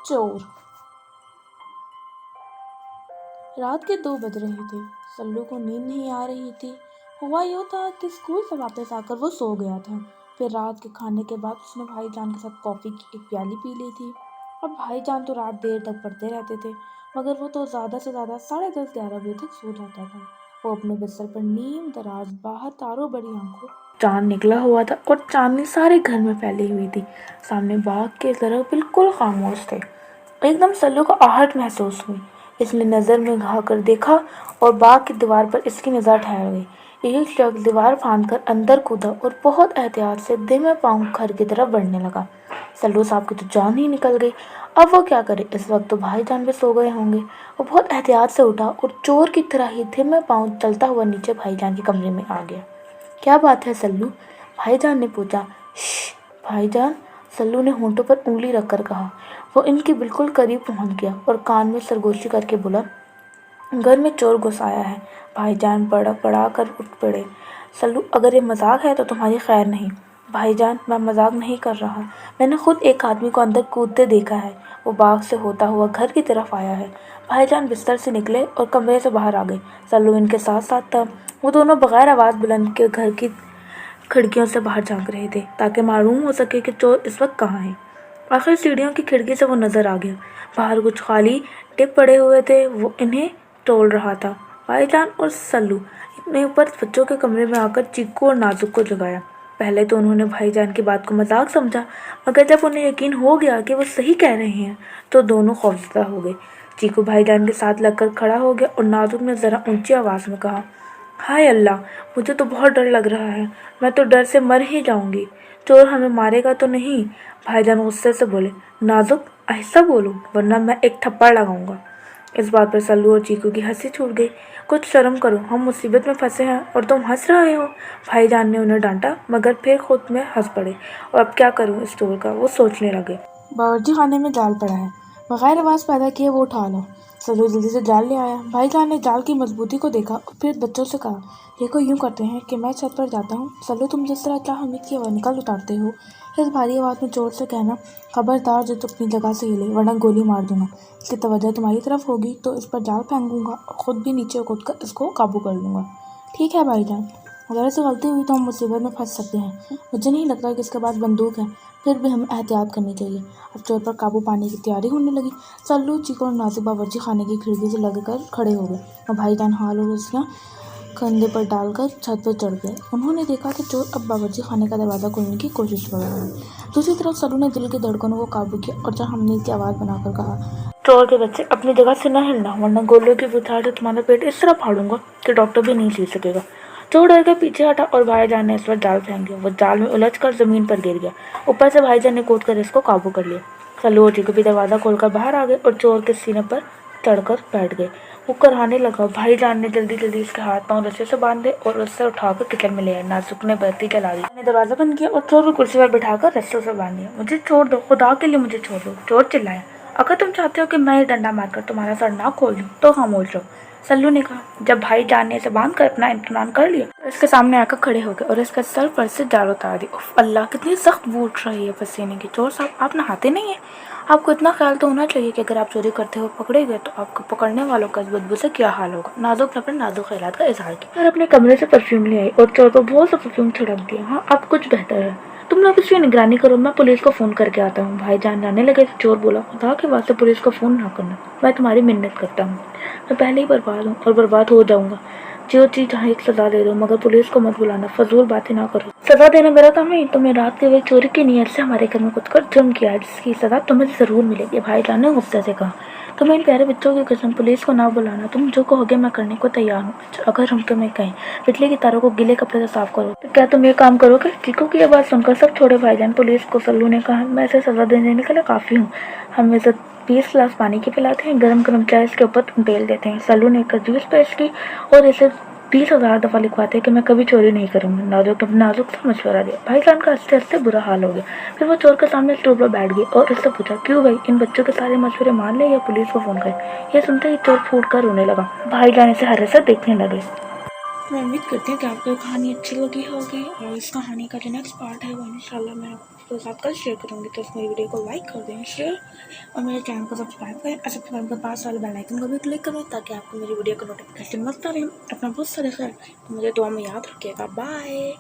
चोर। रात के 2 बज रहे थे। सल्लू को नींद नहीं आ रही थी। हुआ यूँ था कि स्कूल से वापस आकर वो सो गया था। फिर रात के खाने के बाद उसने भाईजान के साथ कॉफ़ी की एक प्याली पी ली थी। अब भाईजान तो रात देर तक पढ़ते रहते थे, मगर वो तो ज़्यादा से ज़्यादा 10:30-11 बजे तक सो जाता था। वो अपने बिस्तर पर नीम दराज, बाहर तारों बड़ी आंखों चांद निकला हुआ था और चांदनी सारे घर में फैली हुई थी। सामने बाग के तरफ बिल्कुल खामोश थे। एकदम सल्लू को आहट महसूस हुई। इसने नज़र में घा कर देखा और बाग की दीवार पर इसकी नज़र ठहर गई। एक शख्स दीवार फांदकर अंदर कूदा और बहुत एहतियात से धीमे पांव घर की तरफ बढ़ने लगा। सल्लू साहब की तो जान ही निकल गई। अब वो क्या करे? इस वक्त तो भाईजान भी सो गए होंगे। वो बहुत एहतियात से उठा और चोर की तरह ही धीमे पांव चलता हुआ नीचे भाईजान के कमरे में आ गया। क्या बात है सल्लू? भाईजान ने पूछा। श्श भाईजान, सल्लू ने होंठों पर उंगली रखकर कहा। वो इनके बिल्कुल करीब पहुंच गया और कान में सरगोशी करके बोला, घर में चोर घुस आया है। भाईजान पड़ा पड़ा कर उठ पड़े। सल्लू, अगर ये मजाक है तो तुम्हारी खैर नहीं। भाईजान, मैं मजाक नहीं कर रहा। मैंने खुद एक आदमी को अंदर कूदते देखा है। वो बाग से होता हुआ घर की तरफ आया है। भाईजान बिस्तर से निकले और कमरे से बाहर आ गए। सल्लू इनके साथ साथ था। वो दोनों बगैर आवाज़ बुलंद के घर की खिड़कियों से बाहर झांक रहे थे ताकि मालूम हो सके कि चोर इस वक्त कहाँ है। आखिर सीढ़ियों की खिड़की से वो नज़र आ गया। बाहर कुछ खाली टिप पड़े हुए थे। वो इन्हें टोल रहा था। भाईजान और सल्लू ने ऊपर बच्चों के कमरे में आकर चीकू और नाजुक को जगाया। पहले तो उन्होंने भाईजान की बात को मजाक समझा, मगर जब उन्हें यकीन हो गया कि वो सही कह रहे हैं तो दोनों खौफजदा हो गए। चीकू भाईजान के साथ लगकर खड़ा हो गया और नाजुक ने ज़रा ऊंची आवाज़ में कहा, हाय अल्लाह, मुझे तो बहुत डर लग रहा है। मैं तो डर से मर ही जाऊंगी। चोर हमें मारेगा तो नहीं? भाईजान गुस्से से बोले। नाजुक, आहिस्ता बोलो वरना मैं एक थप्पड़ लगाऊंगा। इस बात पर सल्लू और चीकू की हंसी छूट गई। कुछ शर्म करो, हम मुसीबत में फंसे हैं और तुम हंस रहे हो। भाईजान ने उन्हें डांटा, मगर फिर खुद में हंस पड़े। और अब क्या करूं इस चोर का, वो सोचने लगे। बावर्ची खाने में जाल पड़ा है, बगैर आवाज़ पैदा किए वो उठा लो। सल्लू जल्दी से जाल ले आया। भाईजान ने जाल की मजबूती को देखा और फिर बच्चों से कहा, देखो यूँ करते हैं कि मैं छत पर जाता हूँ। सल्लू, तुम जिस तरह चाह हमीद की निकल उतारते हो। इस भारी आवाज़ में चोर से कहना, खबरदार जो तुम अपनी जगह से हिले वरना गोली मार दूंगा। इसकी तवज्जो तुम्हारी तरफ होगी तो इस पर जाल फेंकूंगा और ख़ुद भी नीचे कूदकर इसको काबू कर लूँगा। ठीक है भाईजान, अगर ऐसी गलती हुई तो हम मुसीबत में फंस सकते हैं। मुझे नहीं लगता कि इसके पास बंदूक है, फिर भी हमें एहतियात करनी चाहिए। अब चोर पर काबू पाने की तैयारी होने लगी। सल्लू, चीकू और नाजुक बावर्ची खाने की खिड़की से लगकर खड़े हो गए और भाईजान हाल और रस्सियाँ कंधे पर डालकर छत पर चढ़ गए। उन्होंने देखा कि चोर अब बावर्ची खाने का दरवाज़ा खोलने की कोशिश कर रहा है। दूसरी तरफ सल्लू ने दिल की धड़कनों को काबू किया और चाहमनीद की आवाज़ बनाकर कहा, चोर के बच्चे, अपनी जगह से न हिलना वरना गोलियों की बुछार से तुम्हारा पेट इस तरह फाड़ूंगा कि डॉक्टर भी नहीं सी सकेगा। चोर डर के पीछे हटा और भाईजान ने इस पर जाल फेंक दिया। वो जाल में उलझकर ज़मीन पर गिर गया। ऊपर से भाईजान ने कूदकर इसको काबू कर लिया। सल्लू और चीकू भी दरवाज़ा खोलकर बाहर आ गए और चोर के सीने पर चढ़कर बैठ गए। वो कराहने लगा। भाईजान ने जल्दी जल्दी इसके हाथ पांव रस्से से बांधे और उससे उठाकर किचन में ले आए। नाजुक ने बत्ती जला दी। मैंने दरवाज़ा बंद किया और चोर को कुर्सी पर बिठाकर रस्सों से बांध दिया। मुझे छोड़ दो, खुदा के लिए मुझे छोड़ दो, चोर चिल्लाया। अगर तुम चाहते हो कि मैं ये डंडा मारकर तुम्हारा सर ना खोल दूँ तो खामोश रहो, सल्लू ने कहा। जब भाईजान ने इसे बांध कर अपना इम्तहान कर लिया तो इसके सामने आकर खड़े हो गए और इसके सर पर से जाल उतार दी। उफ अल्लाह, कितनी सख्त बू उठ रही है पसीने की। चोर साहब, आप नहाते नहीं हैं? आपको इतना ख्याल तो होना चाहिए कि अगर आप चोरी करते हो पकड़े गए तो आपको पकड़ने वालों का इस बदबू से क्या हाल होगा। नाजुक ने अपने नाजुक ख्यालात का इजहार किया और अपने कमरे से परफ्यूम ले आई और चोर पर बहुत सा परफ्यूम छिड़क दिया। हाँ, अब कुछ बेहतर है। तुम लोग इसकी निगरानी करो, मैं पुलिस को फ़ोन करके आता हूँ। भाईजान जाने लगे तो चोर बोला, खुदा के वास्ते पुलिस को फ़ोन ना करना, मैं तुम्हारी मिन्नत करता हूँ। मैं पहले ही बर्बाद हूँ और बर्बाद हो जाऊँगा। जो चीज़ चाहे एक सज़ा दे दो, मगर पुलिस को मत बुलाना, फजूल बातें ना करो। सज़ा देना मेरा काम नहीं। तुमने रात के वक्त चोरी की नीयत से हमारे घर में घुसकर जुर्म किया है, जिसकी सज़ा तुम्हें ज़रूर मिलेगी। भाईजान ने गुस्से से कहा, तुम इन प्यारे बच्चों की कसम, पुलिस को ना बुलाना। तुम जो कहोगे मैं करने को तैयार हूँ। अगर हम तुम्हें कहें बिजली की तारों को गीले कपड़े से साफ करो तो क्या तुम ये काम करोगे? चीकू की आवाज़ सुनकर सब छोड़े भाईजान पुलिस को। सल्लू ने कहा, मैं इसे सज़ा देने के लिए काफ़ी हूँ। हम इसे 20 गिलास पानी के पिलाते हैं, गरम गरम चाय इसके ऊपर बेल देते हैं। सल्लू ने एक जूस पेश की और इसे 20,000 दफ़ा लिखवाते हैं कि मैं कभी चोरी नहीं करूँगा। नाजुक से मशवरा दिया। भाईजान का हंसते हंसते बुरा हाल हो गया। फिर वो चोर के सामने स्टूल पर बैठ गई और उससे पूछा, क्यों भाई, इन बच्चों के सारे मशवरे मान ले या पुलिस को फ़ोन करें? ये सुनते ही चोर फूट कर रोने लगा। भाईजान इसे हरे से देखने लगे। मैं उम्मीद करती हूँ कि आपको कहानी अच्छी लगी होगी और इस कहानी का जो नेक्स्ट पार्ट है वो इंशाल्लाह मैं دوستوں کے ساتھ کل شیئر کروں گی، تو اس میری ویڈیو کو لائک کر دیں، شیئر، اور میرے چینل کو سبسکرائب کریں، اور سبسکرائب کے پاس والے بیل آئکن کو بھی کلک کریں تاکہ آپ کو میری ویڈیو کا نوٹیفیکیشن ملتا رہے۔ اپنا بہت سارے خیر، مجھے دعا میں یاد رکھیے گا۔ بائے۔